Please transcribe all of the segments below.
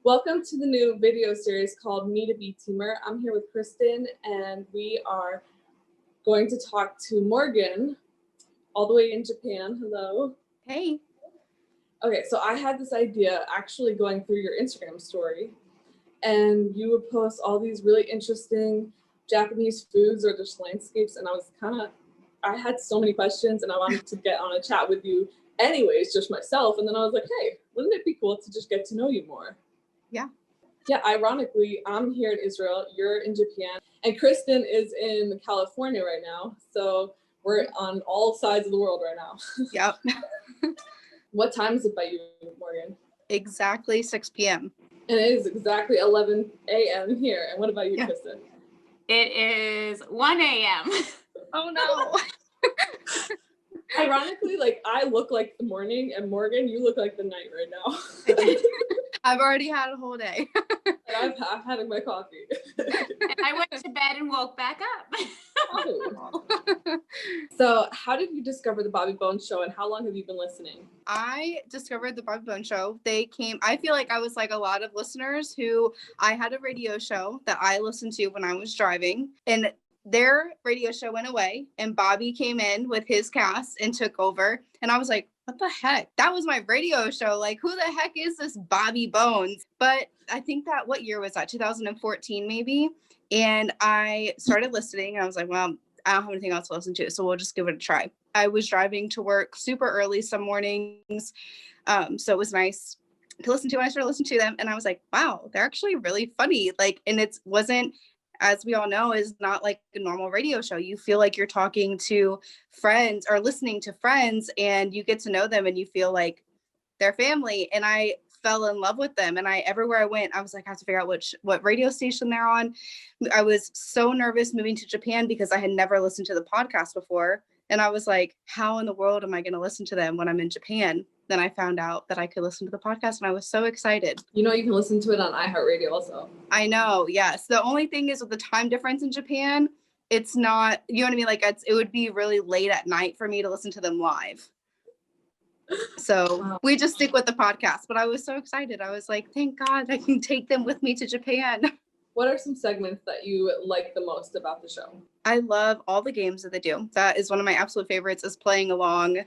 Welcome to the new video series called Me to BTeamer. I'm here with Kristen, and we are going to talk to Morgan, all the way in Japan. Hello. Hey. Okay, so I had this idea actually going through your Instagram story, and you would post all these really interesting Japanese foods or just landscapes, and I had so many questions, and I wanted to get on a chat with you anyways, just myself, and then I was like, hey, wouldn't it be cool to just get to know you more? Yeah, ironically, I'm here in Israel, you're in Japan, and Kristen is in California right now. So we're on all sides of the world right now. Yep. What time is it by you, Morgan? Exactly 6 p.m. And it is exactly 11 a.m. here. And what about you, Kristen? It is 1 a.m. Oh no. Ironically, like I look like the morning, and Morgan, you look like the night right now. I've already had a whole day. And I'm having my coffee. And I went to bed and woke back up. Oh. So how did you discover the Bobby Bones Show, and how long have you been listening? I discovered the Bobby Bones Show. I feel like I was like a lot of listeners who I had a radio show that I listened to when I was driving, and their radio show went away and Bobby came in with his cast and took over. And I was like, what the heck? That was my radio show. Like, who the heck is this Bobby Bones? But I think what year was that? 2014 maybe. And I started listening and I was like, well, I don't have anything else to listen to, so we'll just give it a try. I was driving to work super early some mornings. So it was nice to listen to when I started listening to them. And I was like, wow, they're actually really funny. Like, and it wasn't, as we all know, is not like a normal radio show. You feel like you're talking to friends or listening to friends, and you get to know them and you feel like they're family. And I fell in love with them. And everywhere I went, I was like, I have to figure out what radio station they're on. I was so nervous moving to Japan because I had never listened to the podcast before. And I was like, how in the world am I going to listen to them when I'm in Japan? Then I found out that I could listen to the podcast, and I was so excited. You know, you can listen to it on iHeartRadio also. I know, yes. The only thing is with the time difference in Japan, it's not, you know what I mean? Like it would be really late at night for me to listen to them live. So wow. We just stick with the podcast, but I was so excited. I was like, thank God I can take them with me to Japan. What are some segments that you like the most about the show? I love all the games that they do. That is one of my absolute favorites, is playing along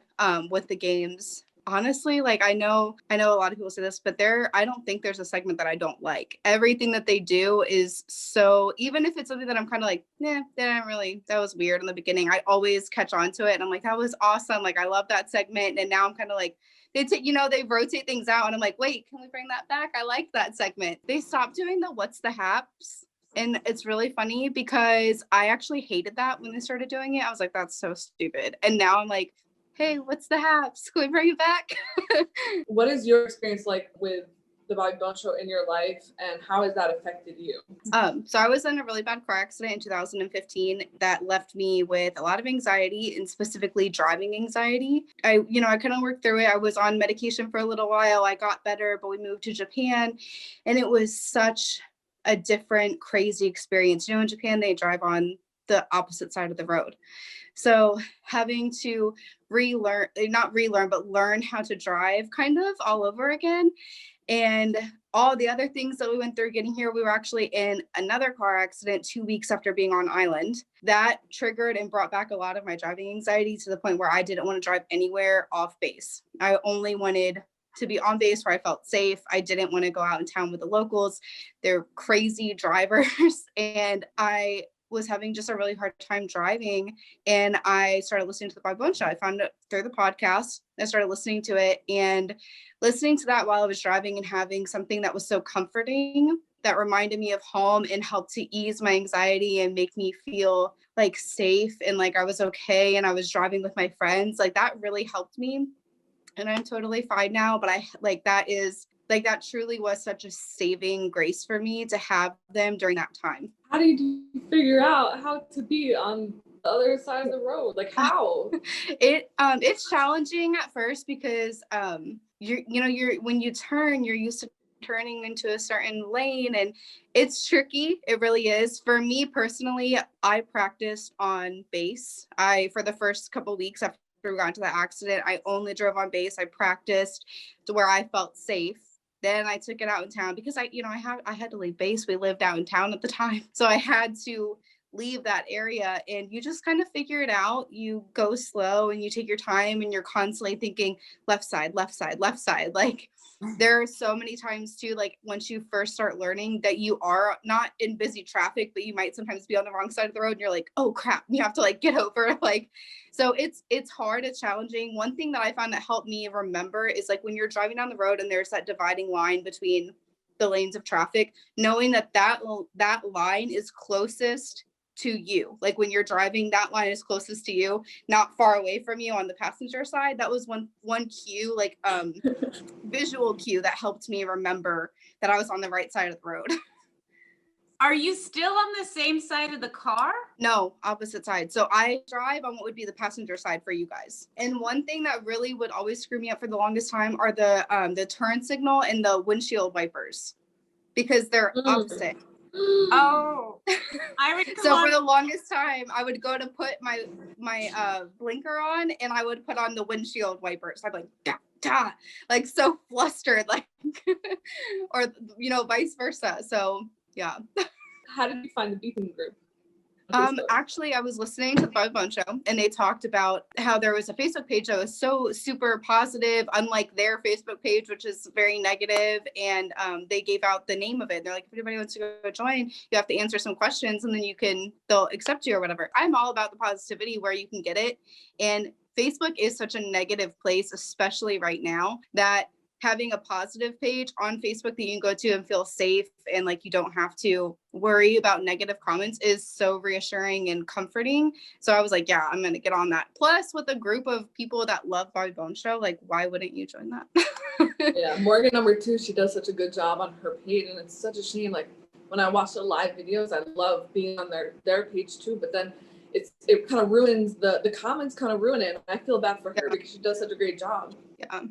with the games. Honestly, like I know a lot of people say this, but I don't think there's a segment that I don't like. Everything that they do is so, even if it's something that I'm kind of like, that was weird in the beginning, I always catch on to it. And I'm like, that was awesome. Like, I love that segment. And now I'm kind of like, they rotate things out. And I'm like, wait, can we bring that back? I like that segment. They stopped doing the what's the haps. And it's really funny because I actually hated that when they started doing it. I was like, that's so stupid. And now I'm like, hey, what's the haps? Can we bring it back? What is your experience like with the Bobby Bones Show in your life, and how has that affected you? So I was in a really bad car accident in 2015 that left me with a lot of anxiety, and specifically driving anxiety. I kind of worked through it. I was on medication for a little while. I got better, but we moved to Japan, and it was such a different, crazy experience. You know, in Japan, they drive on the opposite side of the road. So having to learn how to drive kind of all over again. And all the other things that we went through getting here, we were actually in another car accident 2 weeks after being on island. That triggered and brought back a lot of my driving anxiety to the point where I didn't want to drive anywhere off base. I only wanted to be on base where I felt safe. I didn't want to go out in town with the locals. They're crazy drivers. And I was having just a really hard time driving, and I started listening to the Bobby Bones Show. I found it through the podcast. I started listening to it, and listening to that while I was driving and having something that was so comforting, that reminded me of home and helped to ease my anxiety and make me feel like safe and like I was okay and I was driving with my friends. Like that really helped me, and I'm totally fine now. But that truly was such a saving grace for me to have them during that time. How did you figure out how to be on the other side of the road? Like how? It's challenging at first because when you turn, you're used to turning into a certain lane, and it's tricky. It really is. For me personally, I practiced on base. For the first couple of weeks after we got into that accident, I only drove on base. I practiced to where I felt safe. Then I took it out in town because I had to leave base. We lived out in town at the time. So I had to leave that area, and you just kind of figure it out. You go slow and you take your time, and you're constantly thinking left side, left side, left side. Like there are so many times too, like once you first start learning that you are not in busy traffic, but you might sometimes be on the wrong side of the road and you're like, oh crap, you have to like get over. Like, so it's hard, it's challenging. One thing that I found that helped me remember is like when you're driving down the road and there's that dividing line between the lanes of traffic, knowing that line is closest to you. Like when you're driving, that line is closest to you, not far away from you on the passenger side. That was one cue, like visual cue that helped me remember that I was on the right side of the road. Are you still on the same side of the car? No, opposite side. So I drive on what would be the passenger side for you guys. And one thing that really would always screw me up for the longest time are the turn signal and the windshield wipers, because they're opposite. Oh, I would So for the longest time, I would go to put my blinker on, and I would put on the windshield wipers. I'd be like, da, da, like so flustered, like, or vice versa. So yeah. How did you find the BTeamer group? Actually, I was listening to the Bug Bone Show, and they talked about how there was a Facebook page that was so super positive, unlike their Facebook page, which is very negative. And they gave out the name of it. They're like, if anybody wants to go join, you have to answer some questions, and then they'll accept you or whatever. I'm all about the positivity where you can get it. And Facebook is such a negative place, especially right now, that having a positive page on Facebook that you can go to and feel safe and like you don't have to worry about negative comments is so reassuring and comforting. So I was like, yeah, I'm going to get on that. Plus, with a group of people that love Bobby Bone Show, like, why wouldn't you join that? Yeah, Morgan #2, she does such a good job on her page, and it's such a shame. Like when I watch the live videos, I love being on their page too, but then it kind of ruins the comments, kind of ruin it. I feel bad for her because she does such a great job. Yeah.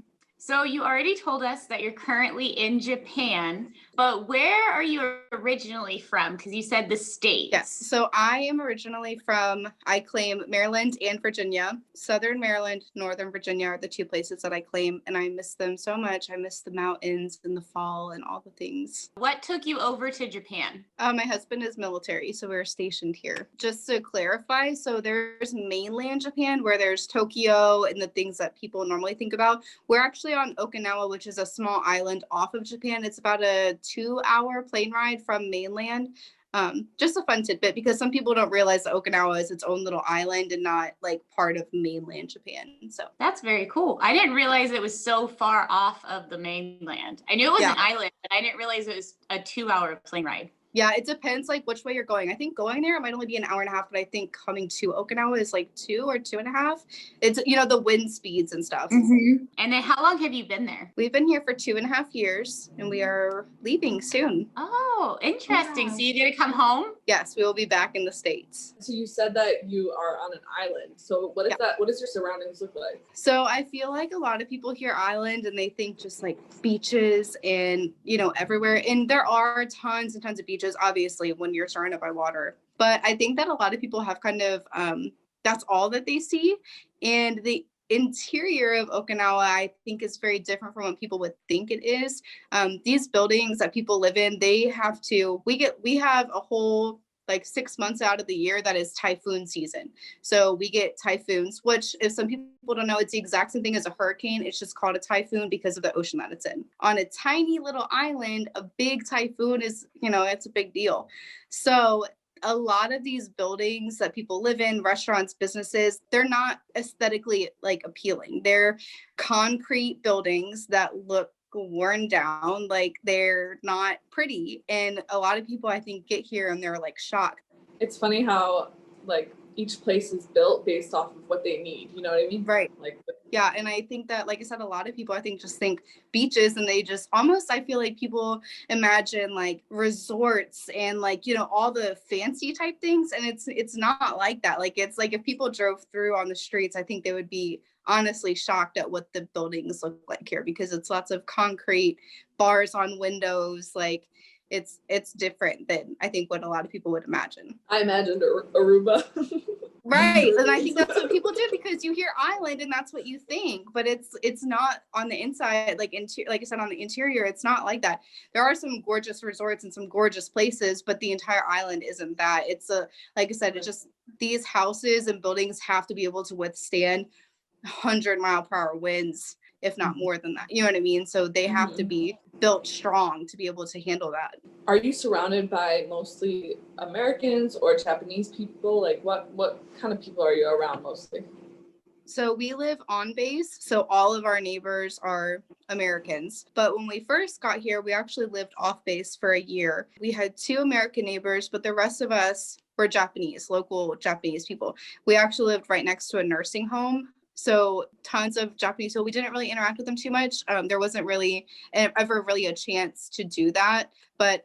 So you already told us that you're currently in Japan, but where are you originally from? Because you said the States. Yes. So I am originally from, I claim Maryland and Virginia. Southern Maryland, Northern Virginia are the two places that I claim, and I miss them so much. I miss the mountains and the fall and all the things. What took you over to Japan? My husband is military, so we're stationed here. Just to clarify, so there's mainland Japan where there's Tokyo and the things that people normally think about. We're actually on Okinawa, which is a small island off of Japan. It's about a 2-hour plane ride from mainland. Just a fun tidbit, because some people don't realize that Okinawa is its own little island and not like part of mainland Japan. So that's very cool. I didn't realize it was so far off of the mainland. I knew it was an island, but I didn't realize it was a 2-hour plane ride. Yeah, it depends like which way you're going. I think going there, it might only be an hour and a half, but I think coming to Okinawa is like 2 or 2.5. It's, the wind speeds and stuff. Mm-hmm. And then how long have you been there? We've been here for 2.5 years, and we are leaving soon. Oh, interesting. Yeah. So you're going to come home? Yes, we will be back in the States. So you said that you are on an island. So what is that? What does your surroundings look like? So I feel like a lot of people hear island and they think just like beaches and, everywhere. And there are tons and tons of beaches, obviously, when you're surrounded by water. But I think that a lot of people have kind of, that's all that they see. And the interior of Okinawa, I think, is very different from what people would think it is. These buildings that people live in, we have a whole like 6 months out of the year that is typhoon season. So we get typhoons, which if some people don't know, it's the exact same thing as a hurricane. It's just called a typhoon because of the ocean that it's in. On a tiny little island, a big typhoon is, it's a big deal. So a lot of these buildings that people live in, restaurants, businesses, they're not aesthetically like appealing. They're concrete buildings that look worn down, like they're not pretty. And a lot of people, I think, get here and they're like shocked. It's funny how like each place is built based off of what they need. You know what I mean? Right. Like yeah. And I think that, like I said, a lot of people, I think, just think beaches, and they just almost, I feel like people imagine like resorts and like, all the fancy type things. And it's not like that. Like, it's like if people drove through on the streets, I think they would be honestly shocked at what the buildings look like here, because it's lots of concrete, bars on windows, like it's different than I think what a lot of people would imagine. I imagined Aruba. Right. And I think that's what people do, because you hear island and that's what you think, but it's not on the inside, like like I said, on the interior, it's not like that. There are some gorgeous resorts and some gorgeous places, but the entire island isn't that. It's like I said, it's just these houses and buildings have to be able to withstand 100-mile-per-hour winds, if not more than that. You know what I mean? So they have to be built strong to be able to handle that. Are you surrounded by mostly Americans or Japanese people? Like what kind of people are you around mostly? So we live on base, so all of our neighbors are Americans. But when we first got here, we actually lived off base for a year. We had 2 American neighbors, but the rest of us were Japanese, local Japanese people. We actually lived right next to a nursing home. So tons of Japanese people. We didn't really interact with them too much. There wasn't really ever really a chance to do that. But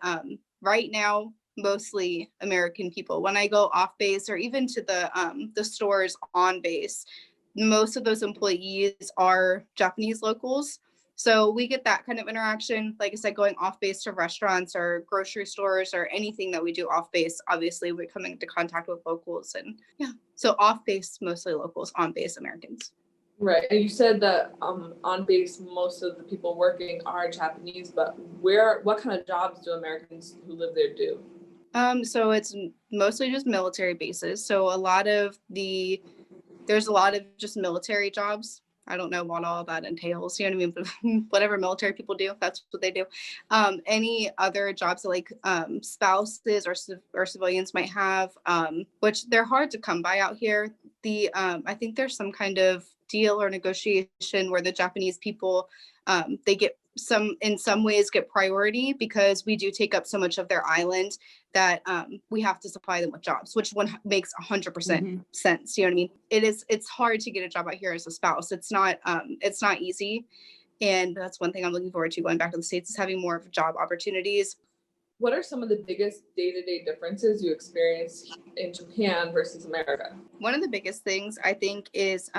right now, mostly American people. When I go off base or even to the stores on base, most of those employees are Japanese locals. So we get that kind of interaction. Like I said, going off base to restaurants or grocery stores or anything that we do off base, obviously we're coming into contact with locals. And yeah, so off base, mostly locals, on base Americans. Right. And you said that on base, most of the people working are Japanese, but what kind of jobs do Americans who live there do? So it's mostly just military bases. So there's a lot of just military jobs. I don't know what all that entails, you know what I mean? But whatever military people do, that's what they do. Any other jobs that like spouses or civilians might have, which they're hard to come by out here. I think there's some kind of deal or negotiation where the Japanese people, they get in some ways get priority because we do take up so much of their island that we have to supply them with jobs, which one makes 100% sense. You know what I mean? It's hard to get a job out here as a spouse. It's not easy. And that's one thing I'm looking forward to going back to the States, is having more of job opportunities. What are some of the biggest day-to-day differences you experience in Japan versus America? One of the biggest things I think is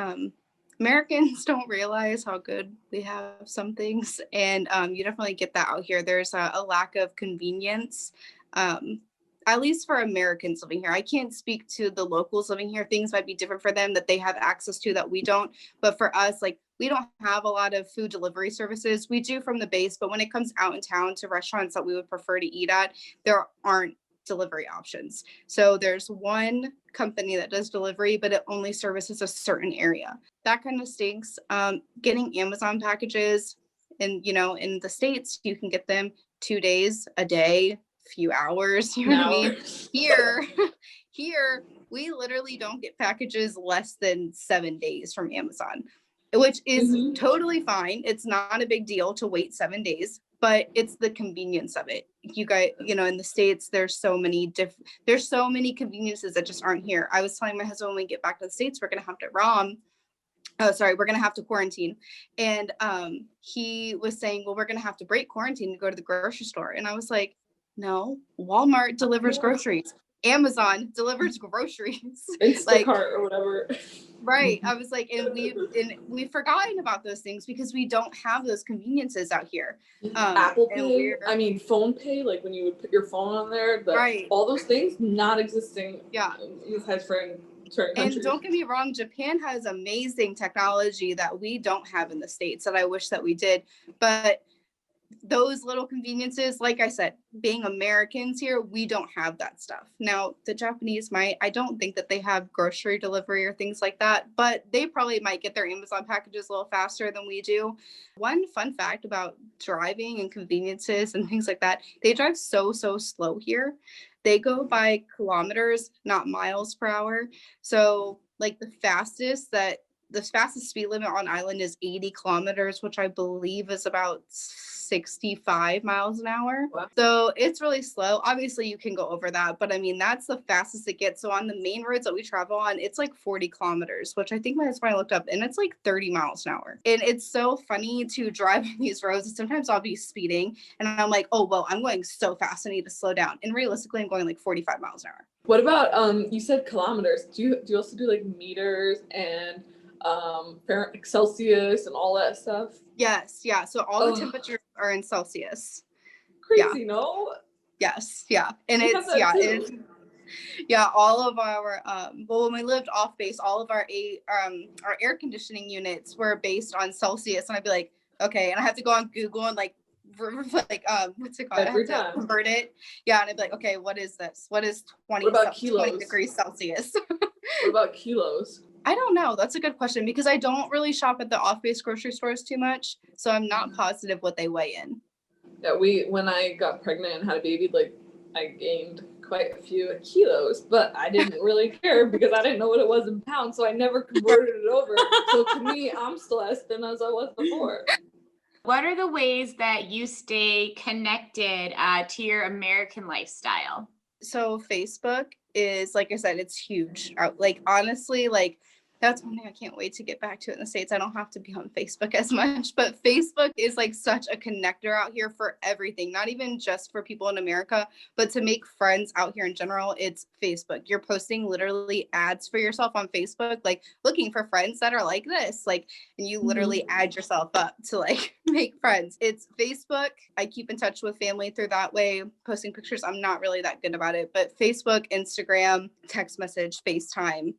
Americans don't realize how good we have some things. And you definitely get that out here. There's a lack of convenience, at least for Americans living here. I can't speak to the locals living here. Things might be different for them that they have access to that we don't. But for us, like, we don't have a lot of food delivery services. We do from the base, but when it comes out in town to restaurants that we would prefer to eat at, there aren't delivery options. So there's one company that does delivery, but it only services a certain area. That kind of stinks. Getting Amazon packages, and in the States, you can get them 2 days, a day, few hours. You know what I mean? Here, we literally don't get packages less than 7 days from Amazon, which is totally fine. It's not a big deal to wait 7 days, but it's the convenience of it. You guys, in the States, there's so many conveniences that just aren't here. I was telling my husband, when we get back to the States, we're going to have to we're going to have to quarantine. And he was saying, well, we're going to have to break quarantine to go to the grocery store. And I was like, no, Walmart delivers groceries. Amazon delivers groceries. Instacart or whatever. Right. I was like, and we've forgotten about those things because we don't have those convenences out here. Apple Pay, phone pay, like when you would put your phone on there, right. All those things not existing. Yeah. In certain countries. And don't get me wrong, Japan has amazing technology that we don't have in the States that I wish that we did. But those little conveniences, like I said, being Americans here, we don't have that stuff. Now, the Japanese might. I don't think that they have grocery delivery or things like that, but they probably might get their Amazon packages a little faster than we do. One fun fact about driving and conveniences and things like that, they drive so slow here. They go by kilometers, not miles per hour. So like the fastest speed limit on island is 80 kilometers, which I believe is about 65 miles an hour. Wow. So it's really slow. Obviously you can go over that, but that's the fastest it gets. So on the main roads that we travel on, it's like 40 kilometers, which I think my husband looked up, and it's like 30 miles an hour. And it's so funny to drive on these roads. And sometimes I'll be speeding and I'm like, oh, well, I'm going so fast, I need to slow down. And realistically, I'm going like 45 miles an hour. What about, you said kilometers. Do you also do like meters and Celsius and all that stuff? Yes, yeah. So all the temperatures are in Celsius. Crazy, no? Yes, yeah. And We have it's, that yeah, too. it's, yeah, all of our, well, when we lived off base, all of our air conditioning units were based on Celsius. And I'd be like, okay. And I have to go on Google and like, what's it called? I Every have to time. convert it. Yeah. And I'd be like, okay, what is this? What is 20, What about 20 kilos? degrees Celsius? What about kilos? I don't know. That's a good question because I don't really shop at the off-base grocery stores too much. So I'm not positive what they weigh in. Yeah, when I got pregnant and had a baby, like I gained quite a few kilos, but I didn't really care because I didn't know what it was in pounds, so I never converted it over. So to me, I'm still as thin as I was before. What are the ways that you stay connected to your American lifestyle? So Facebook is, like I said, it's huge. Like honestly, like that's one thing I can't wait to get back to in the States. I don't have to be on Facebook as much, but Facebook is like such a connector out here for everything, not even just for people in America, but to make friends out here in general. It's Facebook. You're posting literally ads for yourself on Facebook, like looking for friends that are like this, like, and you literally add yourself up to like make friends. It's Facebook. I keep in touch with family through that way, posting pictures. I'm not really that good about it, but Facebook, Instagram, text message, FaceTime.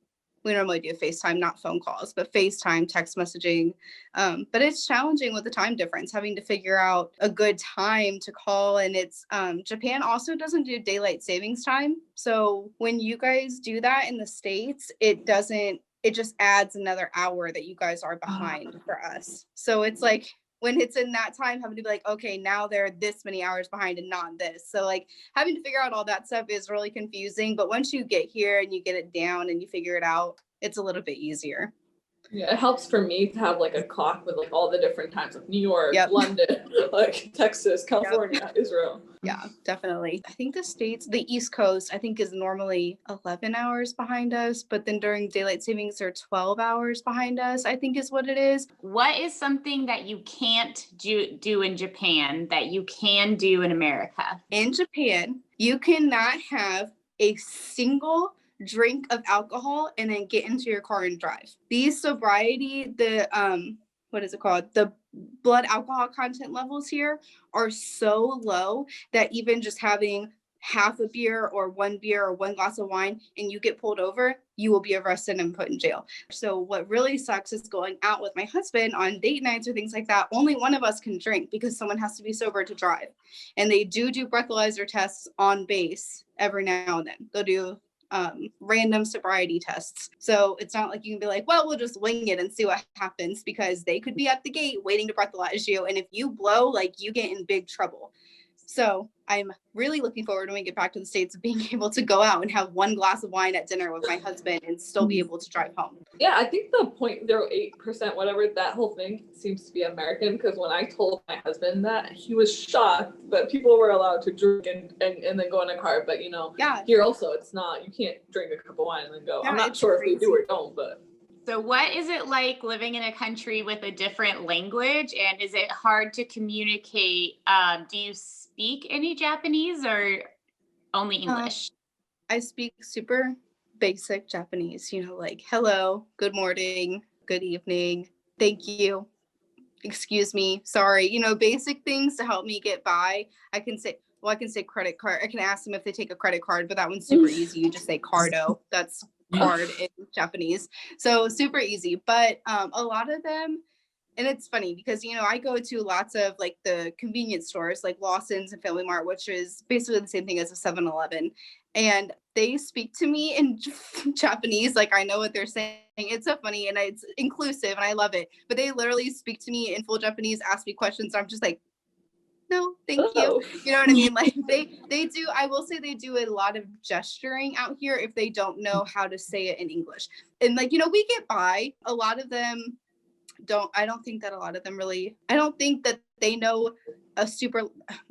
We normally do FaceTime, not phone calls, but FaceTime, text messaging. But it's challenging with the time difference, having to figure out a good time to call. And it's Japan also doesn't do daylight savings time. So when you guys do that in the States, it just adds another hour that you guys are behind for us. So it's like, when it's in that time, having to be like, okay, now they're this many hours behind and not this. So like having to figure out all that stuff is really confusing. But once you get here and you get it down and you figure it out, it's a little bit easier. Yeah, it helps for me to have like a clock with like all the different times, like New York, London, like Texas, California, Israel. Yeah, definitely. I think the States, the East Coast, I think is normally 11 hours behind us, but then during daylight savings, they're 12 hours behind us, I think is what it is. What is something that you can't do in Japan that you can do in America? In Japan, you cannot have a single drink of alcohol and then get into your car and drive. These sobriety, what is it called? The blood alcohol content levels here are so low that even just having half a beer or one glass of wine and you get pulled over, you will be arrested and put in jail. So what really sucks is going out with my husband on date nights or things like that. Only one of us can drink because someone has to be sober to drive. And they do breathalyzer tests on base every now and then. They'll do random sobriety tests. So it's not like you can be like, well, we'll just wing it and see what happens, because they could be at the gate waiting to breathalyze you. And if you blow, like, you get in big trouble. So I'm really looking forward when we get back to the States of being able to go out and have one glass of wine at dinner with my husband and still be able to drive home. Yeah, I think the 0.08%, whatever, that whole thing seems to be American, because when I told my husband that, he was shocked that people were allowed to drink and then go in a car. But, you know, here also it's not, you can't drink a cup of wine and then go. I'm not sure if they do or don't, but. So what is it like living in a country with a different language, and is it hard to communicate? Do you speak any Japanese or only English? I speak super basic Japanese, you know, like hello, good morning, good evening, thank you, excuse me, sorry, you know, basic things to help me get by. I can say credit card. I can ask them if they take a credit card, but that one's super easy. You just say cardo. That's card in Japanese. So super easy. But a lot of them, and it's funny because, you know, I go to lots of like the convenience stores like Lawson's and Family Mart, which is basically the same thing as a 7-Eleven. And they speak to me in Japanese, like I know what they're saying. It's so funny and it's inclusive and I love it. But they literally speak to me in full Japanese, ask me questions. I'm just like, no, thank you. You know what I mean? Like they do, I will say they do a lot of gesturing out here if they don't know how to say it in English. And like, you know, we get by. A lot of them I don't think that they know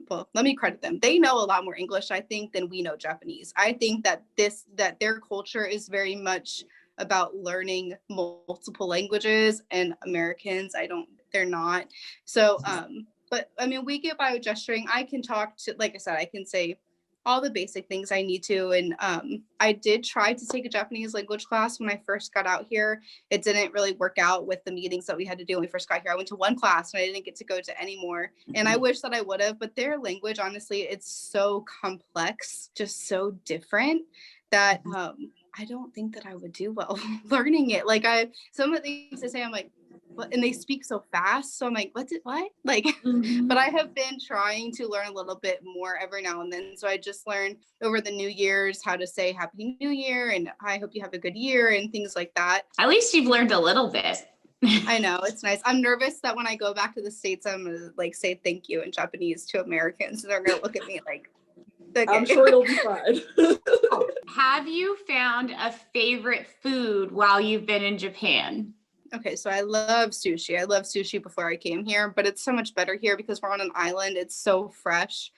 well, let me credit them. They know a lot more English, I think, than we know Japanese. I think that their culture is very much about learning multiple languages, and Americans, they're not. So, but I mean, we get by with gesturing. I can talk to, like I said, I can say all the basic things I need to. And I did try to take a Japanese language class when I first got out here. It didn't really work out with the meetings that we had to do when we first got here. I went to one class and I didn't get to go to any more. And I wish that I would have, but their language, honestly, it's so complex, just so different that I don't think that I would do well learning it. Like some of the things they say, I'm like, what? And they speak so fast. So I'm like, what? Like, but I have been trying to learn a little bit more every now and then. So I just learned over the New Year's how to say Happy New Year and I hope you have a good year and things like that. At least you've learned a little bit. I know, it's nice. I'm nervous that when I go back to the States, I'm gonna like say thank you in Japanese to Americans. And they're gonna look at me like, okay. I'm sure it'll be fine. Have you found a favorite food while you've been in Japan? Okay, so I love sushi. I loved sushi before I came here, but it's so much better here because we're on an island. It's so fresh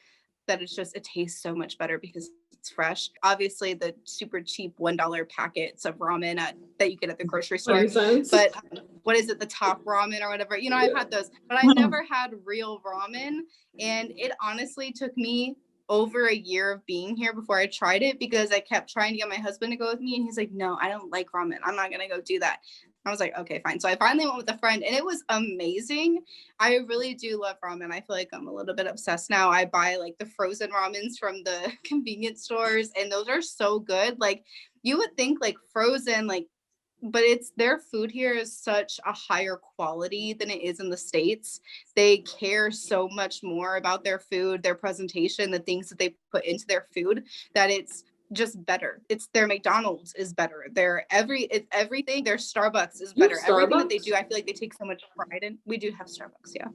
that it tastes so much better because it's fresh. Obviously, the super cheap $1 packets of ramen that you get at the grocery store. But what is it, the top ramen or whatever? You know, I've had those, but I never had real ramen. And it honestly took me over a year of being here before I tried it because I kept trying to get my husband to go with me. And he's like, no, I don't like ramen. I'm not going to go do that. I was like, okay, fine. So I finally went with a friend and it was amazing. I really do love ramen. I feel like I'm a little bit obsessed now. I buy like the frozen ramens from the convenience stores and those are so good. Like you would think like frozen, like, but their food here is such a higher quality than it is in the States. They care so much more about their food, their presentation, the things that they put into their food, that it's just better. It's their McDonald's is better. Everything. Their Starbucks is better. Everything that they do, I feel like they take so much pride in. We do have Starbucks, yeah.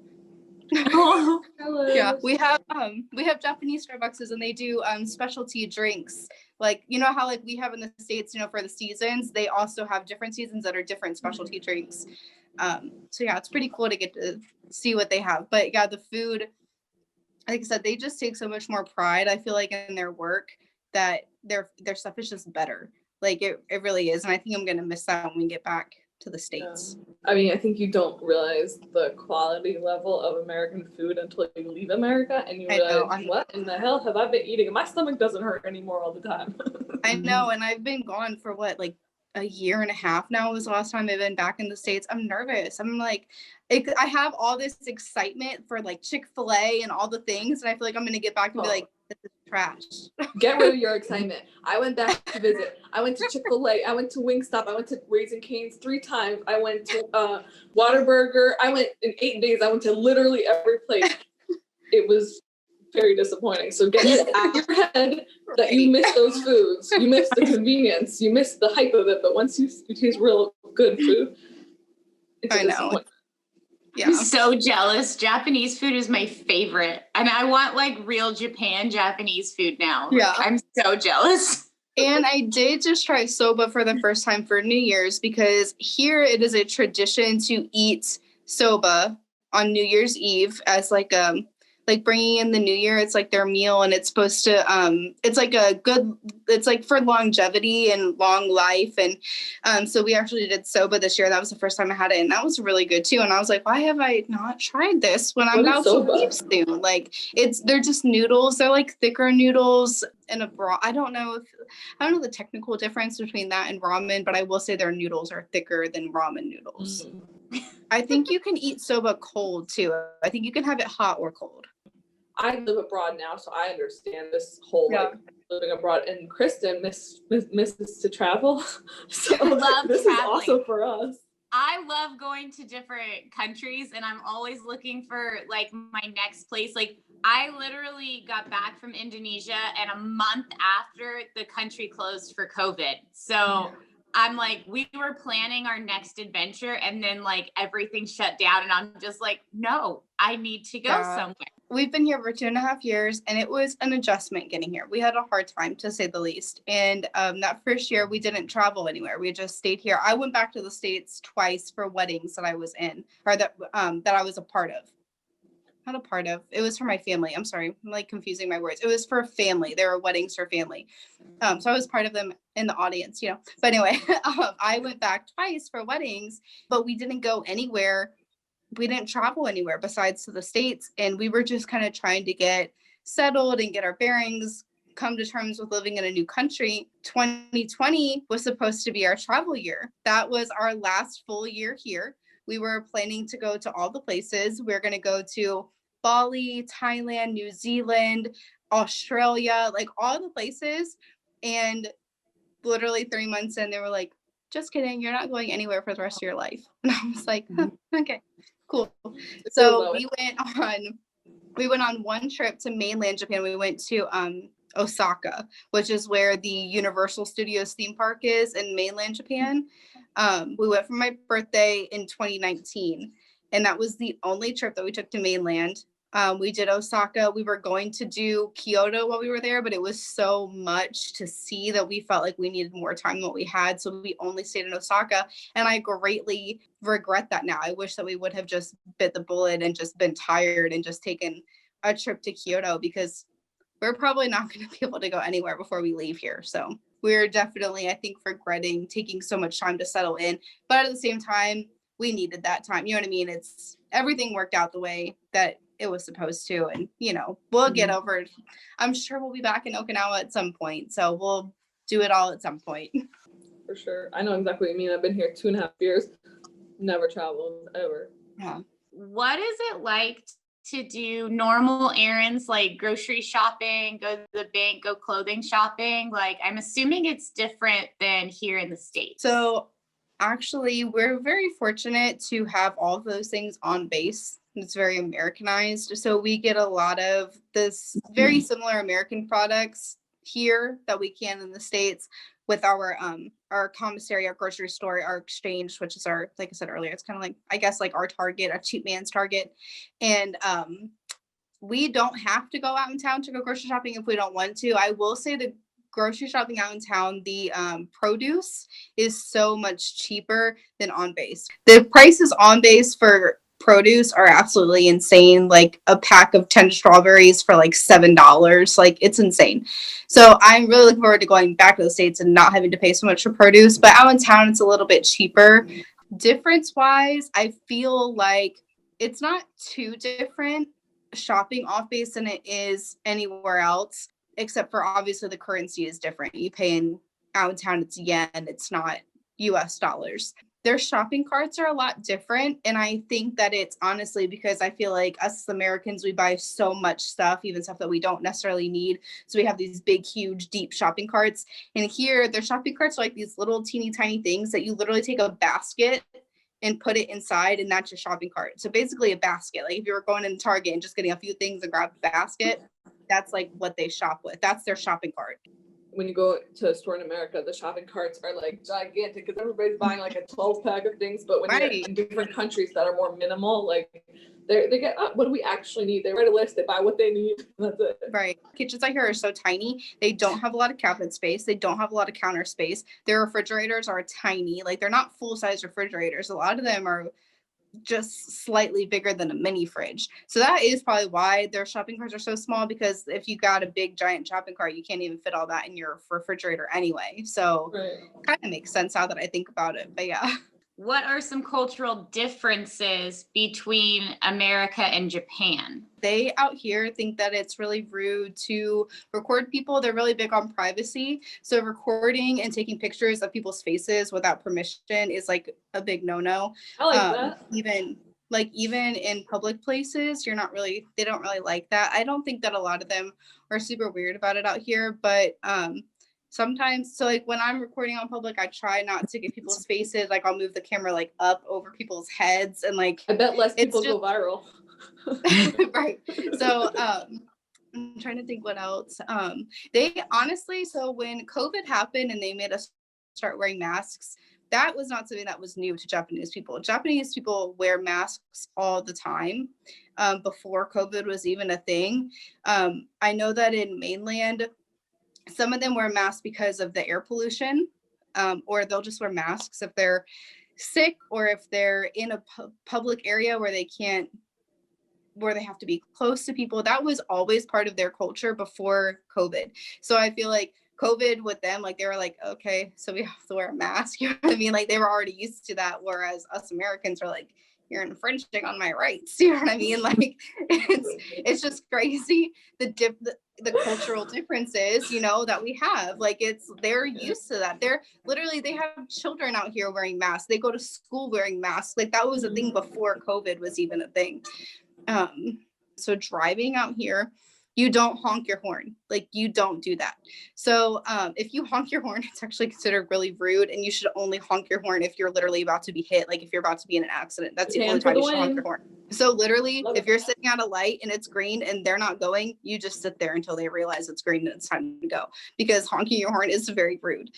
Yeah, we have Japanese Starbucks and they do specialty drinks. Like, you know how like we have in the States, you know, for the seasons, they also have different seasons that are different specialty drinks. So yeah, it's pretty cool to get to see what they have. But yeah, the food, like I said, they just take so much more pride, I feel like, in their work that their stuff is just better. Like it really is. And I think I'm going to miss that when we get back to the States. I mean, I think you don't realize the quality level of American food until you leave America and you realize, what in the hell have I been eating? My stomach doesn't hurt anymore all the time. I know. And I've been gone for what, like a year and a half now was the last time I've been back in the States. I'm nervous. I'm like, I have all this excitement for like Chick-fil-A and all the things. And I feel like I'm going to get back and be like, this is trash. Get rid of your excitement. I went back to visit. I went to Chick-fil-A. I went to Wingstop. I went to Raising Cane's 3 times. I went to Whataburger. I went in 8 days. I went to literally every place. It was very disappointing. So get it out of your head that you miss those foods. You miss the convenience. You miss the hype of it. But once you taste real good food, it's a disappointment. Yeah. I'm so jealous. Japanese food is my favorite. And I want like real Japanese food now. Yeah. I'm so jealous. And I did just try soba for the first time for New Year's because here it is a tradition to eat soba on New Year's Eve as like bringing in the new year. It's like their meal and it's supposed to, it's like for longevity and long life. And so we actually did soba this year. That was the first time I had it. And that was really good too. And I was like, why have I not tried this when I'm about to leave soon? Like they're just noodles. They're like thicker noodles and a broth. I don't know the technical difference between that and ramen, but I will say their noodles are thicker than ramen noodles. Mm-hmm. I think you can eat soba cold too. I think you can have it hot or cold. I live abroad now, so I understand this whole like living abroad. And Kristen misses to travel, so this is also for us. I love going to different countries, and I'm always looking for like my next place. Like I literally got back from Indonesia, and a month after the country closed for COVID, so. I'm like, we were planning our next adventure and then like everything shut down and I'm just like, no, I need to go somewhere. We've been here for 2.5 years and it was an adjustment getting here. We had a hard time to say the least. And that first year we didn't travel anywhere. We just stayed here. I went back to the States twice for weddings that I was in or that I was a part of. Not a part of. It was for my family. I'm sorry. I'm like confusing my words. It was for family. There were weddings for family. So I was part of them in the audience, you know. But anyway, I went back twice for weddings, but we didn't go anywhere. We didn't travel anywhere besides to the States. And we were just kind of trying to get settled and get our bearings, come to terms with living in a new country. 2020 was supposed to be our travel year. That was our last full year here. We were planning to go to all the places. We're going to go to Bali, Thailand, New Zealand, Australia, like all the places. And literally 3 months in, they were like, just kidding, you're not going anywhere for the rest of your life. And I was like, huh, okay, cool. So we went on one trip to mainland Japan. We went to Osaka, which is where the Universal Studios theme park is in mainland Japan. We went for my birthday in 2019, and that was the only trip that we took to mainland. We did Osaka. We were going to do Kyoto while we were there, but it was so much to see that we felt like we needed more time than what we had. So we only stayed in Osaka, and I greatly regret that now. I wish that we would have just bit the bullet and just been tired and just taken a trip to Kyoto, because we're probably not going to be able to go anywhere before we leave here. So we're definitely, I think, regretting taking so much time to settle in. But at the same time, we needed that time. You know what I mean? It's everything worked out the way that it was supposed to. And, you know, we'll get over it. I'm sure we'll be back in Okinawa at some point. So we'll do it all at some point. For sure. I know exactly what you mean. I've been here 2.5 years. Never traveled, ever. Yeah. What is it like to do normal errands like grocery shopping, go to the bank, go clothing shopping? Like, I'm assuming it's different than here in the States. So actually, we're very fortunate to have all of those things on base. It's very Americanized. So we get a lot of this very similar American products here that we can in the States with our commissary, our grocery store, our exchange, which is our, like I said earlier, it's kind of like, I guess, like our Target, a cheap man's Target. And we don't have to go out in town to go grocery shopping if we don't want to. I will say the grocery shopping out in town, the produce is so much cheaper than on base. The prices on base for produce are absolutely insane. Like a pack of 10 strawberries for like $7. Like, it's insane. So I'm really looking forward to going back to the States and not having to pay so much for produce. But out in town, it's a little bit cheaper. Difference wise, I feel like it's not too different shopping off base than it is anywhere else, except for obviously the currency is different. You pay in out in town, it's yen, it's not US dollars. Their shopping carts are a lot different. And I think that it's honestly because I feel like us as Americans, we buy so much stuff, even stuff that we don't necessarily need. So we have these big, huge, deep shopping carts. And here, their shopping carts are like these little teeny tiny things that you literally take a basket and put it inside, and that's your shopping cart. So basically a basket. Like if you were going in Target and just getting a few things and grab a basket, that's like what they shop with. That's their shopping cart. When you go to a store in America, the shopping carts are like gigantic because everybody's buying like a 12 pack of things. But when you're in different countries that are more minimal, like they get, what do we actually need? They write a list, they buy what they need. That's it. Right. Kitchens out here are so tiny. They don't have a lot of cabinet space. They don't have a lot of counter space. Their refrigerators are tiny. Like they're not full size refrigerators. A lot of them are just slightly bigger than a mini fridge. So that is probably why their shopping carts are so small, because if you got a big giant shopping cart, you can't even fit all that in your refrigerator anyway. So it kind of makes sense now that I think about it. But yeah. What are some cultural differences between America and Japan? They out here think that it's really rude to record people. They're really big on privacy. So recording and taking pictures of people's faces without permission is like a big no-no. I like that. Even in public places, they don't really like that. I don't think that a lot of them are super weird about it out here, but sometimes, so like when I'm recording on public, I try not to get people's faces. Like I'll move the camera like up over people's heads, and like I bet less people go viral. Right. So I'm trying to think what else. They honestly, so when COVID happened and they made us start wearing masks, that was not something that was new to Japanese people. Japanese people wear masks all the time before COVID was even a thing. I know that in mainland, some of them wear masks because of the air pollution, or they'll just wear masks if they're sick or if they're in a public area where they have to be close to people. That was always part of their culture before COVID. So I feel like COVID with them, like they were like, okay, so we have to wear a mask. You know what I mean? Like they were already used to that. Whereas us Americans are like, you're infringing on my rights. You know what I mean? Like it's just crazy. the cultural differences, you know, that we have. Like they're used to that. They have children out here wearing masks. They go to school wearing masks. Like that was a thing before COVID was even a thing. So driving out here, you don't honk your horn. Like you don't do that. So if you honk your horn, it's actually considered really rude, and you should only honk your horn if you're literally about to be hit. Like if you're about to be in an accident, that's the only time you should honk your horn. So literally, if you're sitting at a light and it's green and they're not going, you just sit there until they realize it's green and it's time to go, because honking your horn is very rude.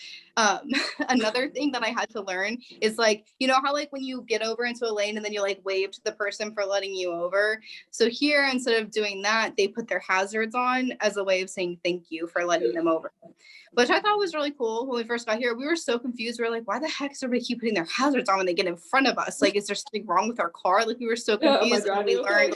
Another thing that I had to learn is like, you know how like when you get over into a lane and then you like wave to the person for letting you over. So here, instead of doing that, they put their hazards on as a way of saying thank you for letting them over, which I thought was really cool. When we first got here, we were so confused. We were like, why the heck does everybody keep putting their hazards on when they get in front of us? Like, is there something wrong with our car? Like, we were so confused. And we learned,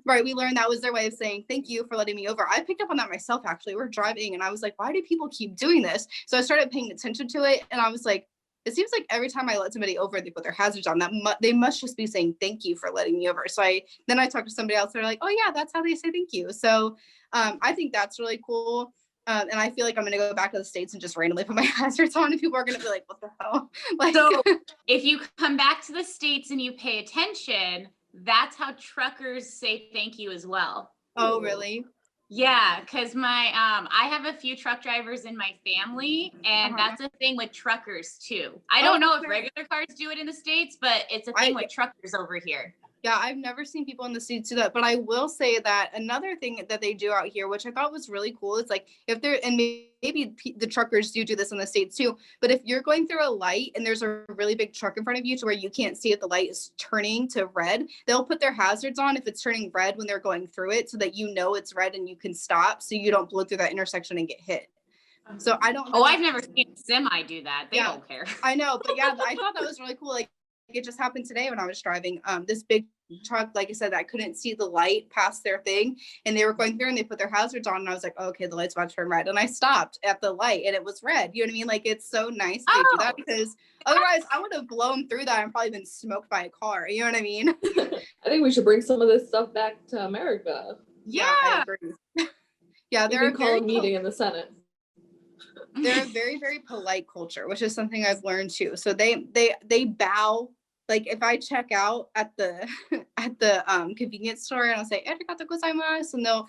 we learned that was their way of saying thank you for letting me over. I picked up on that myself, actually. We're driving and I was like, why do people keep doing this? So I started paying attention to it, and I was like, it seems like every time I let somebody over, they put their hazards on. They must just be saying thank you for letting me over. So I talked to somebody else. They're like, oh yeah, that's how they say thank you. So I think that's really cool. And I feel like I'm going to go back to the States and just randomly put my hazards on, and people are going to be like, what the hell? Like, so if you come back to the States and you pay attention, that's how truckers say thank you as well. Oh, really? Yeah, because I have a few truck drivers in my family, and that's a thing with truckers too. I don't know if regular cars do it in the States, but it's a thing with truckers over here. Yeah, I've never seen people in the States do that, but I will say that another thing that they do out here, which I thought was really cool, is like if they're, and maybe the truckers do this in the States too, but if you're going through a light and there's a really big truck in front of you to where you can't see if the light is turning to red, they'll put their hazards on if it's turning red when they're going through it, so that you know it's red and you can stop, so you don't blow through that intersection and get hit. So I don't know. Oh, I've never seen a semi do that. They don't care. I know, but yeah, I thought that was really cool. Like, it just happened today when I was driving this big truck, like I said, I couldn't see the light past their thing, and they were going through and they put their hazards on, and I was like, oh, okay, the light's about to turn red, and I stopped at the light and it was red. You know what I mean? Like, it's so nice they do that, because otherwise I would have blown through that and probably been smoked by a car. You know what I mean? I think we should bring some of this stuff back to America. Yeah, I agree. Yeah, they're call a meeting in the Senate. They're a very, very polite culture, which is something I've learned too. So they bow. Like if I check out at the convenience store and I'll say arigatou gozaimasu, and they'll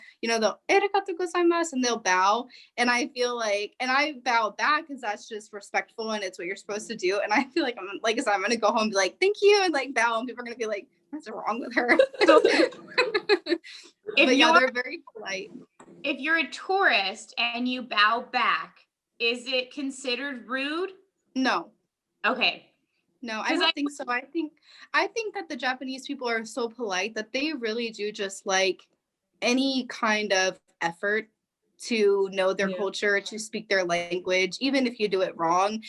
arigatou gozaimasu, and they'll bow, and I feel like, and I bow back because that's just respectful and it's what you're supposed to do. And I feel like I'm gonna go home and be like thank you and like bow, and people are gonna be like, what's wrong with her? They're very polite. If you're a tourist and you bow back, is it considered rude? No. Okay. No, I don't think so. I think that the Japanese people are so polite that they really do just like any kind of effort to know their culture, to speak their language, even if you do it wrong.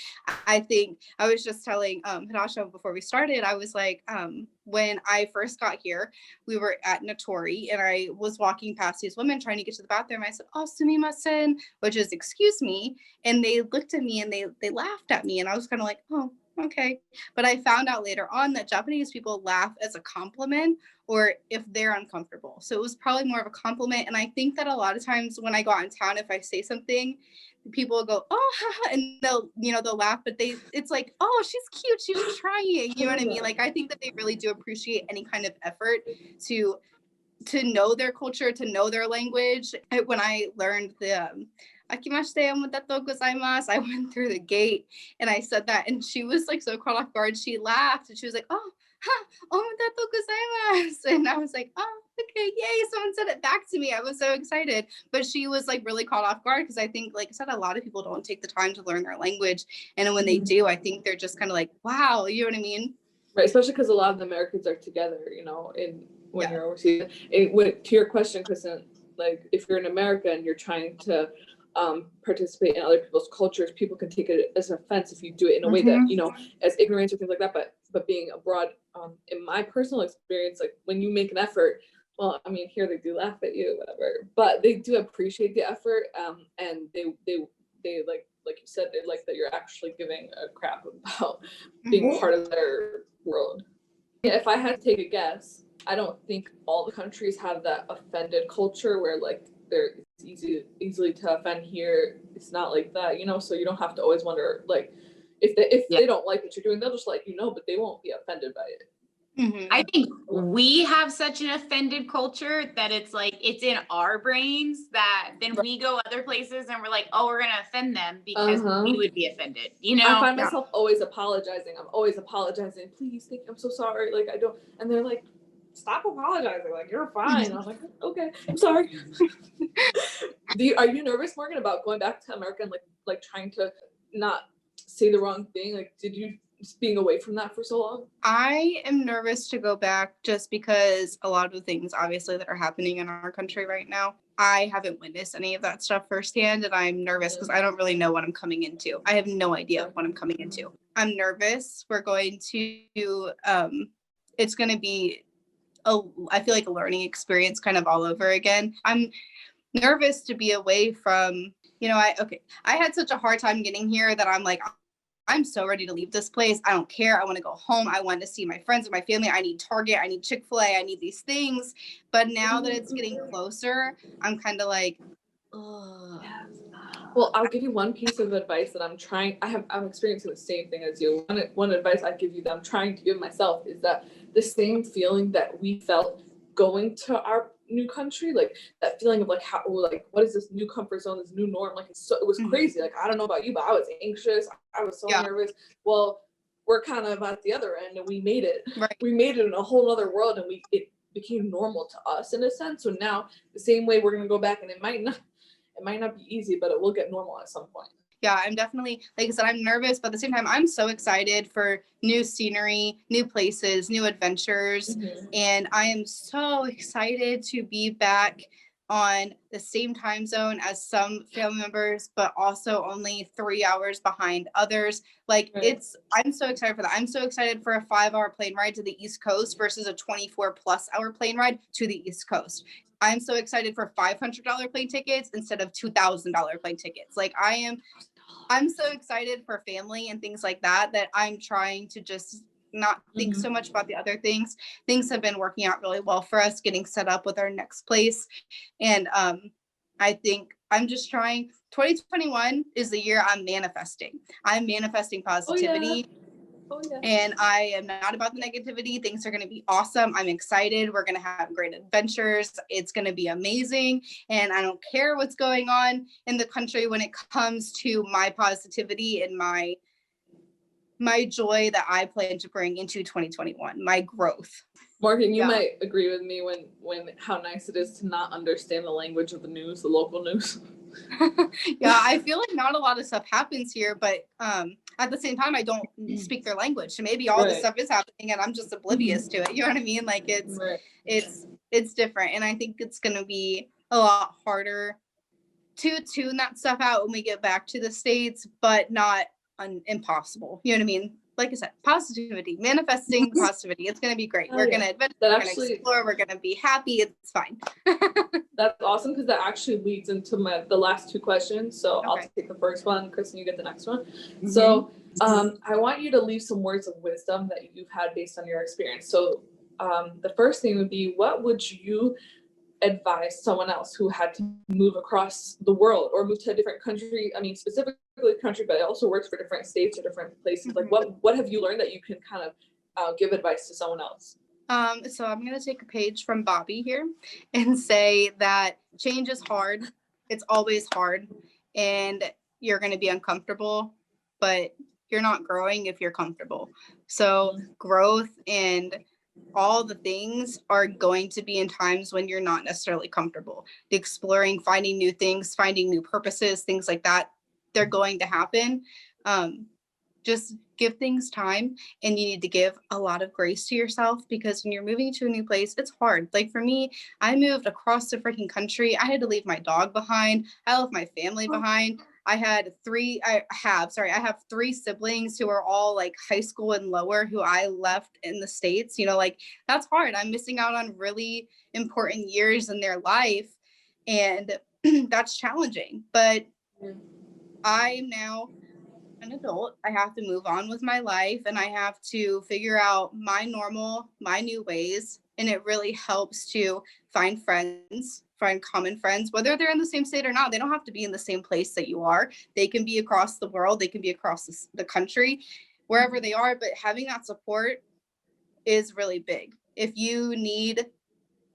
I think I was just telling Hinasha before we started, I was like, when I first got here, we were at Natori and I was walking past these women trying to get to the bathroom. I said, oh, sumimasen, which is excuse me. And they looked at me and they laughed at me. And I was kind of like, oh, okay. But I found out later on that Japanese people laugh as a compliment or if they're uncomfortable. So it was probably more of a compliment. And I think that a lot of times when I go out in town, if I say something, people will go, oh, and they'll laugh, but it's like, oh, she's cute, she's trying, you know what I mean? Like, I think that they really do appreciate any kind of effort to know their culture, to know their language. When I learned the akimashite omatato gozaimasu, I went through the gate and I said that, and she was like so caught off guard. She laughed and she was like, oh, omatato gozaimasu, and I was like, oh, okay, yay, someone said it back to me. I was so excited, but she was like really caught off guard because I think, like I said, a lot of people don't take the time to learn their language, and when they do, I think they're just kind of like, wow, you know what I mean? Right, especially because a lot of the Americans are together, when you're overseas. To your question, Kristen, like if you're in America and you're trying to participate in other people's cultures, people can take it as an offense if you do it in a way that, as ignorance or things like that. But being abroad, in my personal experience, like when you make an effort, well, I mean, here they do laugh at you, whatever, but they do appreciate the effort, and they like you said, they like that you're actually giving a crap about being part of their world. Yeah, if I had to take a guess, I don't think all the countries have that offended culture where like they're easily to offend here. It's not like that, you know, so you don't have to always wonder, like, if they don't like what you're doing, they'll just let you know, but they won't be offended by it. I think we have such an offended culture that it's like, it's in our brains that then we go other places and we're like, oh, we're going to offend them because we would be offended, you know? I find myself always apologizing. I'm always apologizing. Please, I'm so sorry. Like, I don't, and they're like, stop apologizing. Like, you're fine. I'm like, okay, I'm sorry. Are you nervous, Morgan, about going back to America and like trying to not say the wrong thing? Like, just being away from that for so long? I am nervous to go back just because a lot of the things obviously that are happening in our country right now, I haven't witnessed any of that stuff firsthand, and I'm nervous because I don't really know what I'm coming into. I have no idea what I'm coming into. I'm nervous. We're going to it's going to be I feel like a learning experience kind of all over again. I'm nervous to be away from, you know, I had such a hard time getting here that I'm like, I'm so ready to leave this place. I don't care. I want to go home. I want to see my friends and my family. I need Target. I need Chick-fil-A. I need these things. But now that it's getting closer, I'm kind of like, ugh. Well, I'll give you one piece of advice that I'm experiencing the same thing as you. One advice I give you that I'm trying to give myself is that the same feeling that we felt going to our new country, like that feeling of like, how, like, what is this new comfort zone, this new norm? Like, it was crazy. Like, I don't know about you, but I was anxious. I was so nervous. Well, we're kind of at the other end, and we made it. Right. We made it in a whole other world, and it became normal to us in a sense. So now the same way we're going to go back, and it might not be easy, but it will get normal at some point. Yeah, I'm definitely, like I said, I'm nervous, but at the same time, I'm so excited for new scenery, new places, new adventures. And I am so excited to be back on the same time zone as some family members, but also only 3 hours behind others. Like I'm so excited for that. I'm so excited for a 5-hour plane ride to the East Coast versus a 24+ hour plane ride to the East Coast. I'm so excited for $500 plane tickets instead of $2,000 plane tickets. Like I'm so excited for family and things like that I'm trying to just not think so much about the other things. Things have been working out really well for us, getting set up with our next place. And I think I'm just trying. 2021 is the year I'm manifesting. I'm manifesting positivity. And I am not about the negativity. Things are going to be awesome. I'm excited. We're going to have great adventures. It's going to be amazing. And I don't care what's going on in the country when it comes to my positivity and my joy that I plan to bring into 2021, my growth. Morgan, you might agree with me when how nice it is to not understand the language of the news, the local news. Yeah, I feel like not a lot of stuff happens here, but at the same time, I don't speak their language. So maybe all this stuff is happening and I'm just oblivious to it. You know what I mean? Like it's different. And I think it's going to be a lot harder to tune that stuff out when we get back to the States, but not impossible. You know what I mean? Like I said, positivity, manifesting positivity. It's going to be great. We're going to adventure, we're going to explore, we're going to be happy. It's fine. That's awesome, because that actually leads into the last two questions. So I'll take the first one. Kristen, you get the next one. So I want you to leave some words of wisdom that you've had based on your experience. So the first thing would be, what would you advise someone else who had to move across the world or move to a different country? I mean, specifically country, but it also works for different states or different places. Like what have you learned that you can kind of give advice to someone else? So I'm going to take a page from Bobby here and say that change is hard. It's always hard, and you're going to be uncomfortable, but you're not growing if you're comfortable. So growth and all the things are going to be in times when you're not necessarily comfortable. Exploring, finding new things, finding new purposes, things like that, they're going to happen. Just give things time, and you need to give a lot of grace to yourself, because when you're moving to a new place, it's hard. Like for me, I moved across the freaking country. I had to leave my dog behind. I left my family behind. I have 3 siblings who are all like high school and lower, who I left in the States. You know, like that's hard. I'm missing out on really important years in their life, and that's challenging. But I'm now an adult. I have to move on with my life, and I have to figure out my normal, my new ways. And it really helps to find friends, find common friends, whether they're in the same state or not. They don't have to be in the same place that you are. They can be across the world. They can be across the country, wherever they are. But having that support is really big. If you need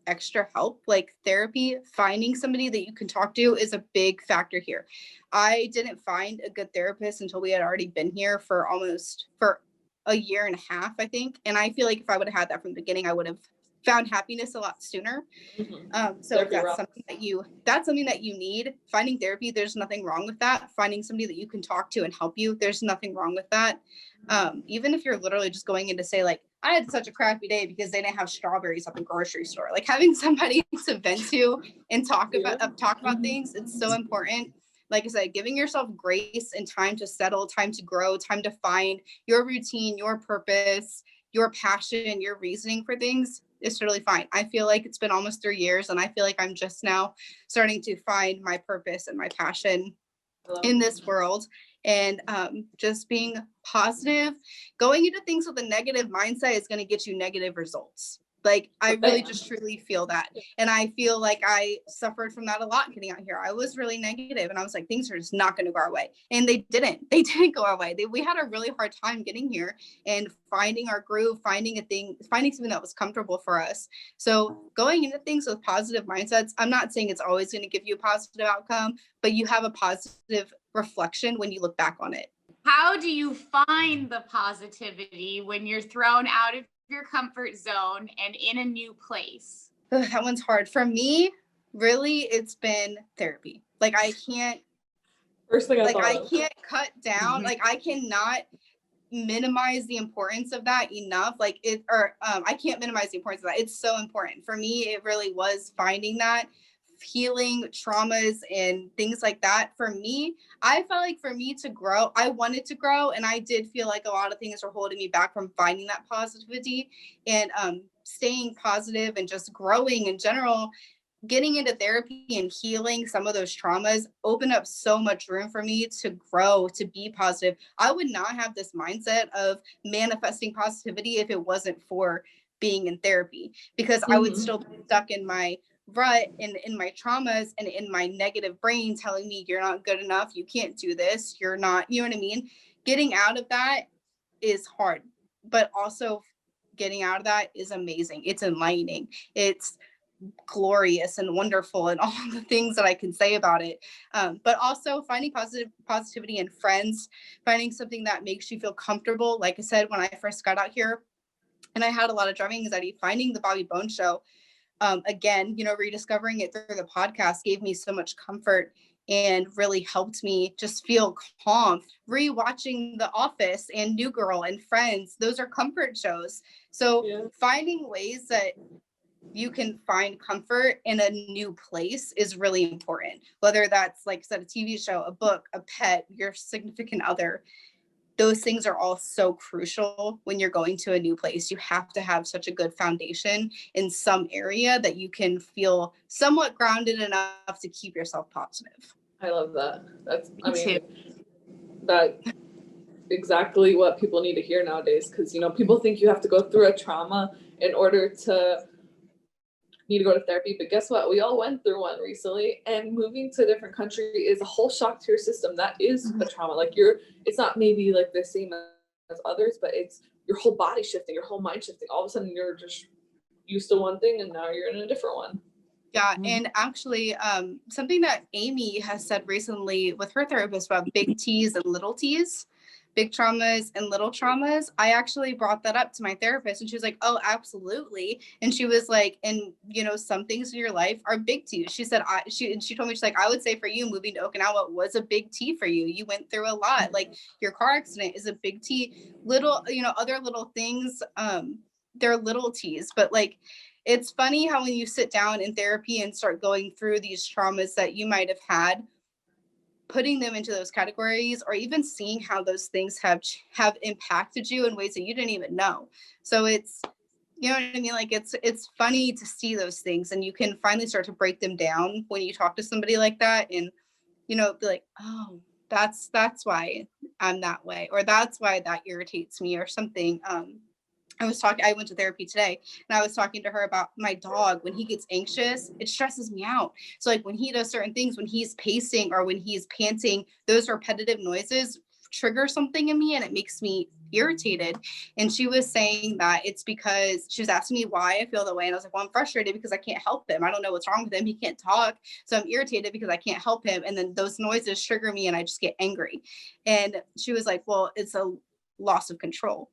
extra help, like therapy, finding somebody that you can talk to is a big factor here. I didn't find a good therapist until we had already been here for a year and a half, I think. And I feel like if I would have had that from the beginning, I would have found happiness a lot sooner. So if that's something that you need, finding therapy, there's nothing wrong with that. Finding somebody that you can talk to and help you, there's nothing wrong with that. Even if you're literally just going in to say like, I had such a crappy day because they didn't have strawberries at the grocery store. Like having somebody to vent to and talk about things, it's so important. Like I said, giving yourself grace and time to settle, time to grow, time to find your routine, your purpose, your passion, your reasoning for things is totally fine. I feel like it's been almost 3 years, and I feel like I'm just now starting to find my purpose and my passion in this world. And just being positive, going into things with a negative mindset is going to get you negative results. Like I really just truly feel that. And I feel like I suffered from that a lot getting out here. I was really negative and I was like, things are just not going to go our way. And they didn't go our way. We had a really hard time getting here and finding our groove, finding something that was comfortable for us. So going into things with positive mindsets, I'm not saying it's always going to give you a positive outcome, but you have a positive reflection when you look back on it. How do you find the positivity when you're thrown out of your comfort zone and in a new place? That one's hard. For me, really, it's been therapy. Like I can't cut down, like I cannot minimize the importance of that enough. I can't minimize the importance of that. It's so important. For me, it really was finding that, healing traumas and things like that. For me, I felt like for me to grow, I wanted to grow, and I did feel like a lot of things were holding me back from finding that positivity and staying positive and just growing in general. Getting into therapy and healing some of those traumas opened up so much room for me to grow, to be positive. I would not have this mindset of manifesting positivity if it wasn't for being in therapy, because I would still be stuck in my rut, in my traumas and in my negative brain telling me you're not good enough, you can't do this, you're not, you know what I mean? Getting out of that is hard, but also getting out of that is amazing. It's enlightening. It's glorious and wonderful and all the things that I can say about it. But also finding positivity in friends, finding something that makes you feel comfortable. Like I said, when I first got out here and I had a lot of driving anxiety, finding the Bobby Bones Show, again, rediscovering it through the podcast gave me so much comfort and really helped me just feel calm. Rewatching The Office and New Girl and Friends, those are comfort shows. So finding ways that you can find comfort in a new place is really important. Whether that's, like I said, a TV show, a book, a pet, your significant other, those things are all so crucial when you're going to a new place. You have to have such a good foundation in some area that you can feel somewhat grounded enough to keep yourself positive. I love that. That's exactly what people need to hear nowadays, because people think you have to go through a trauma in order to need to go to therapy, but guess what? We all went through one recently, and moving to a different country is a whole shock to your system. That is a trauma. Like it's not maybe like the same as others, but it's your whole body shifting, your whole mind shifting. All of a sudden you're just used to one thing and now you're in a different one. Yeah, and actually something that Amy has said recently with her therapist about big T's and little T's, big traumas and little traumas. I actually brought that up to my therapist, and she was like, oh, absolutely. And she was like, and some things in your life are big T's. She said, she told me, she's like, I would say for you, moving to Okinawa was a big T for you. You went through a lot. Like your car accident is a big T. Little, other little things, they're little T's, but like, it's funny how when you sit down in therapy and start going through these traumas that you might have had, putting them into those categories, or even seeing how those things have impacted you in ways that you didn't even know. So it's, you know what I mean? Like it's funny to see those things, and you can finally start to break them down when you talk to somebody like that, and be like, oh, That's why I'm that way, or that's why that irritates me or something. I went to therapy today, and I was talking to her about my dog. When he gets anxious, it stresses me out. So like when he does certain things, when he's pacing or when he's panting, those repetitive noises trigger something in me and it makes me irritated. And she was saying that it's because she was asking me why I feel that way. And I was like, well, I'm frustrated because I can't help him. I don't know what's wrong with him. He can't talk. So I'm irritated because I can't help him. And then those noises trigger me and I just get angry. And she was like, well, it's a loss of control.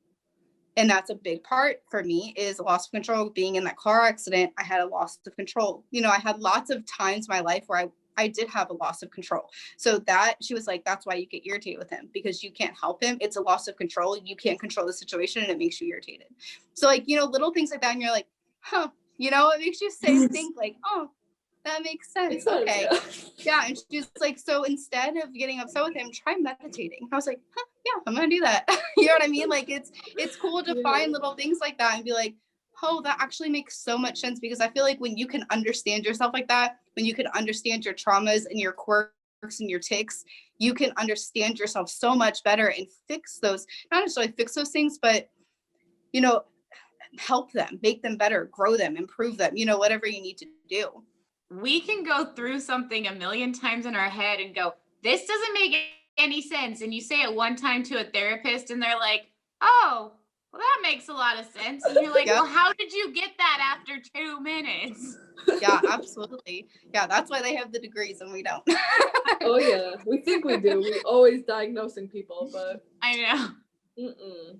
And that's a big part for me, is loss of control. Being in that car accident, I had a loss of control. You know, I had lots of times in my life where I did have a loss of control. So that, she was like, that's why you get irritated with him, because you can't help him. It's a loss of control. You can't control the situation and it makes you irritated. So like, you know, little things like that. And you're like, huh, you know, it makes you think like, oh, that makes sense. Okay. Yeah. And she's like, so instead of getting upset with him, try meditating. I was like, huh, yeah, I'm going to do that. You know what I mean? Like it's cool to find little things like that and be like, oh, that actually makes so much sense. Because I feel like when you can understand yourself like that, when you can understand your traumas and your quirks and your tics, you can understand yourself so much better and fix those, not necessarily fix those things, but, you know, help them, make them better, grow them, improve them, you know, whatever you need to do. We can go through something a million times in our head and go, this doesn't make any sense. And you say it one time to a therapist and they're like, oh, well, that makes a lot of sense. And you're like, well, how did you get that after 2 minutes? Yeah, absolutely. Yeah, that's why they have the degrees and we don't. Oh, yeah. We think we do. We always diagnosing people, but. I know. Mm-mm.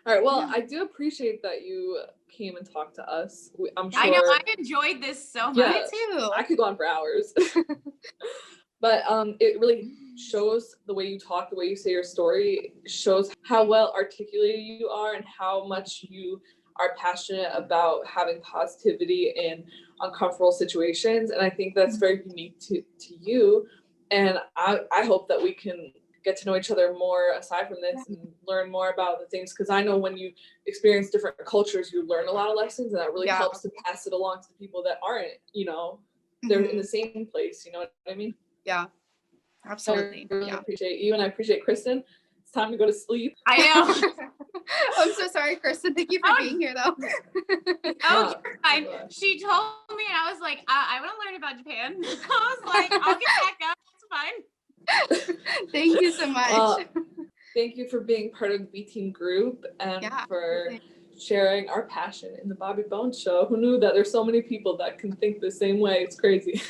All right. Well, I do appreciate that you came and talked to us. I'm sure. I know. I enjoyed this so much. Me too. I could go on for hours. But it really shows the way you talk, the way you say your story, shows how well articulated you are and how much you are passionate about having positivity in uncomfortable situations. And I think that's very unique to you. And I hope that we can get to know each other more aside from this and learn more about the things, because I know when you experience different cultures, you learn a lot of lessons, and that really helps to pass it along to the people that aren't, you know, they're in the same place, you know what I mean? Yeah, absolutely. I really appreciate you, and I appreciate Kristen. It's time to go to sleep. I know. I'm so sorry, Kristen. Thank you for being here, though. Oh, you're fine. She told me, and I was like, I want to learn about Japan. I was like, I'll get back up. It's fine. Thank you so much. Thank you for being part of the B Team group and for sharing our passion in the Bobby Bones Show. Who knew that there's so many people that can think the same way? It's crazy.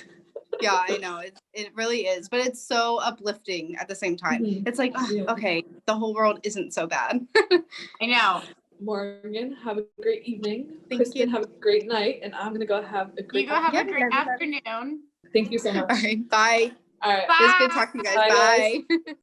Yeah, I know. It really is. But it's so uplifting at the same time. It's like, okay, the whole world isn't so bad. I know. Morgan, have a great evening. Kristen, have a great night. And I'm going to go have a great have a great afternoon. Thank you so much. All right, bye. All right. Bye. It was good talking to you guys. Bye.